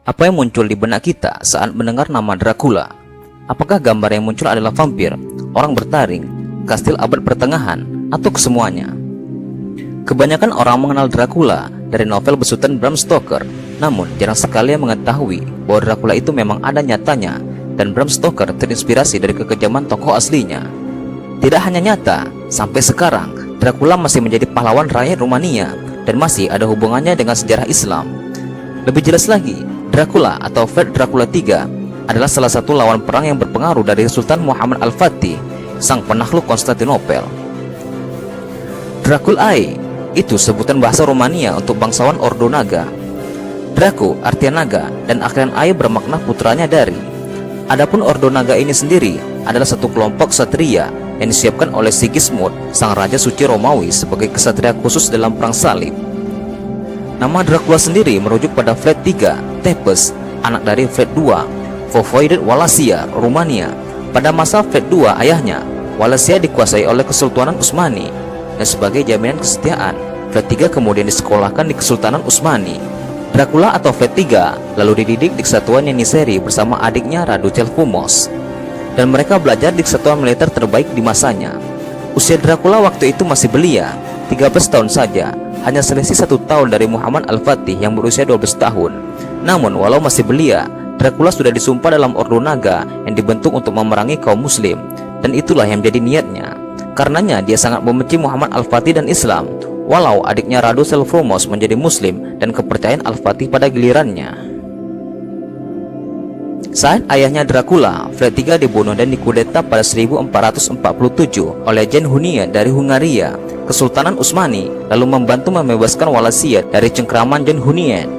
Apa yang muncul di benak kita saat mendengar nama Dracula? Apakah gambar yang muncul adalah vampir, orang bertaring, kastil abad pertengahan, atau kesemuanya? Kebanyakan orang mengenal Dracula dari novel besutan Bram Stoker, namun jarang sekali yang mengetahui bahwa Dracula itu memang ada nyatanya dan Bram Stoker terinspirasi dari kekejaman tokoh aslinya. Tidak hanya nyata, sampai sekarang Dracula masih menjadi pahlawan rakyat Rumania dan masih ada hubungannya dengan sejarah Islam. Lebih jelas lagi, Dracula atau Vlad Dracula III adalah salah satu lawan perang yang berpengaruh dari Sultan Muhammad Al-Fatih, sang penakluk Konstantinopel. Draculae itu sebutan bahasa Romania untuk bangsawan Ordo Naga. Draco artinya naga dan akhiran Ae bermakna putranya dari. Adapun Ordo Naga ini sendiri adalah satu kelompok ksatria yang disiapkan oleh Sigismund, sang raja suci Romawi sebagai ksatria khusus dalam perang salib. Nama Dracula sendiri merujuk pada Vlad III Tepes, anak dari Vlad II, Voivode Wallachia, Rumania. Pada masa Vlad II ayahnya, Wallachia dikuasai oleh Kesultanan Utsmani, dan sebagai jaminan kesetiaan, Vlad III kemudian disekolahkan di Kesultanan Utsmani. Dracula atau Vlad III lalu dididik di Kesatuan Yenisei bersama adiknya Radu Celfumos, dan mereka belajar di kesatuan militer terbaik di masanya. Usia Dracula waktu itu masih belia, 13 tahun saja, hanya selisih 1 tahun dari Muhammad Al-Fatih yang berusia 12 tahun. Namun walau masih belia, Dracula sudah disumpah dalam Ordo Naga yang dibentuk untuk memerangi kaum muslim, dan itulah yang menjadi niatnya. Karenanya dia sangat membenci Muhammad Al-Fatih dan Islam, walau adiknya Radu Celfumos menjadi muslim dan kepercayaan Al-Fatih pada gilirannya. Saat ayahnya Dracula, Vlad III dibunuh dan dikudeta pada 1447 oleh Jan Hunian dari Hungaria. Kesultanan Utsmani lalu membantu membebaskan Wallachia dari cengkraman Jan Hunian.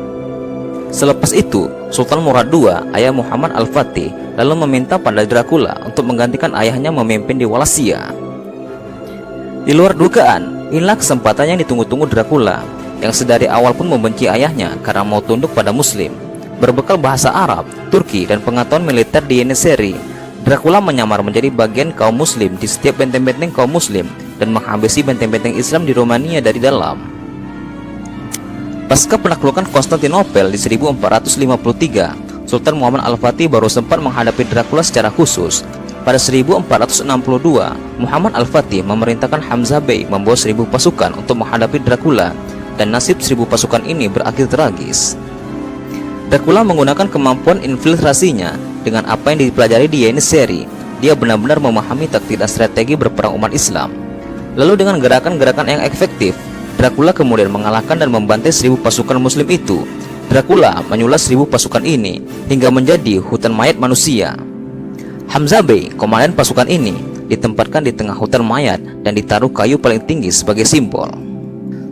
Selepas itu, Sultan Murad II, ayah Muhammad Al-Fatih, lalu meminta pada Dracula untuk menggantikan ayahnya memimpin di Wallachia. Di luar dugaan, inilah kesempatan yang ditunggu-tunggu Dracula, yang sedari awal pun membenci ayahnya karena mau tunduk pada Muslim. Berbekal bahasa Arab, Turki, dan pengetahuan militer di Yenisei, Dracula menyamar menjadi bagian kaum Muslim di setiap benteng-benteng kaum Muslim dan menghabisi benteng-benteng Islam di Romania dari dalam. Pasca penaklukan Konstantinopel di 1453, Sultan Muhammad Al-Fatih baru sempat menghadapi Dracula secara khusus. Pada 1462, Muhammad Al-Fatih memerintahkan Hamzah Bey membawa 1000 pasukan untuk menghadapi Dracula, dan nasib 1000 pasukan ini berakhir tragis. Dracula menggunakan kemampuan infiltrasinya dengan apa yang dipelajari di Yenisei. Dia benar-benar memahami taktik dan strategi berperang umat Islam. Lalu dengan gerakan-gerakan yang efektif, Dracula kemudian mengalahkan dan membantai 1000 pasukan muslim itu. Dracula menyulas 1000 pasukan ini hingga menjadi hutan mayat manusia. Hamzah Bey, komandan pasukan ini, ditempatkan di tengah hutan mayat dan ditaruh kayu paling tinggi sebagai simbol.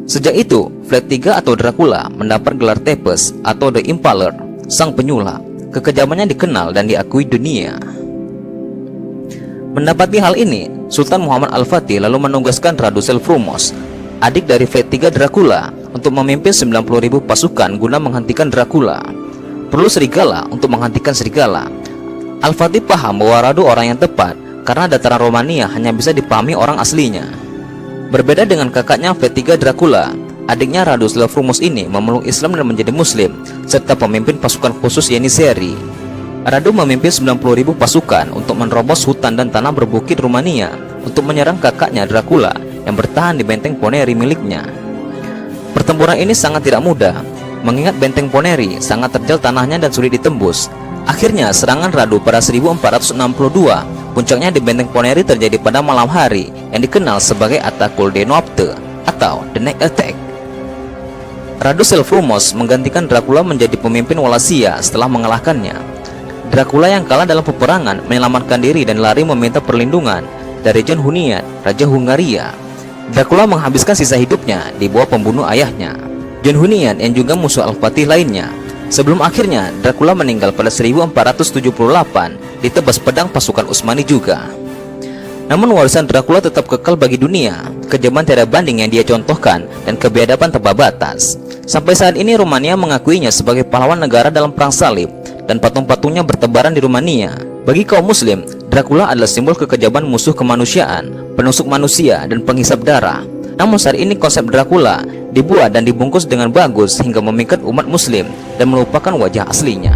Sejak itu, Vlad III atau Dracula mendapat gelar Tepes atau The Impaler, sang penyulah. Kekejamannya dikenal dan diakui dunia. Mendapati hal ini, Sultan Muhammad Al-Fatih lalu menugaskan Radu Celfumos, adik dari Vlad III Dracula, untuk memimpin 90.000 pasukan guna menghentikan Dracula. Perlu serigala untuk menghentikan serigala. Al-Fatih paham bahwa Radu orang yang tepat karena dataran Romania hanya bisa dipahami orang aslinya. Berbeda dengan kakaknya Vlad III Dracula, adiknya Radu Celfumos ini memeluk Islam dan menjadi Muslim, serta pemimpin pasukan khusus Yenisei. Radu memimpin 90.000 pasukan untuk menerobos hutan dan tanah berbukit Rumania untuk menyerang kakaknya Dracula yang bertahan di benteng Poneri miliknya. Pertempuran ini sangat tidak mudah, mengingat benteng Poneri sangat terjal tanahnya dan sulit ditembus. Akhirnya serangan Radu pada 1462, puncaknya di benteng Poneri terjadi pada malam hari yang dikenal sebagai Atakul de Noapte atau The Night Attack. Radu Celfumos menggantikan Dracula menjadi pemimpin Wallachia setelah mengalahkannya. Dracula yang kalah dalam peperangan menyelamatkan diri dan lari meminta perlindungan dari Jan Hunian, Raja Hungaria. Dracula menghabiskan sisa hidupnya di bawah pembunuh ayahnya, Jan Hunian, yang juga musuh Al-Fatih lainnya. Sebelum akhirnya Dracula meninggal pada 1478 ditebas pedang pasukan Utsmani juga. Namun warisan Dracula tetap kekal bagi dunia, kejaman tiada banding yang dia contohkan dan kebiadaban tanpa batas. Sampai saat ini Rumania mengakuinya sebagai pahlawan negara dalam perang salib, dan patung-patungnya bertebaran di Rumania. Bagi kaum muslim, Dracula adalah simbol kekejaman musuh kemanusiaan, penusuk manusia, dan penghisap darah. Namun saat ini konsep Dracula dibuat dan dibungkus dengan bagus hingga memikat umat muslim dan melupakan wajah aslinya.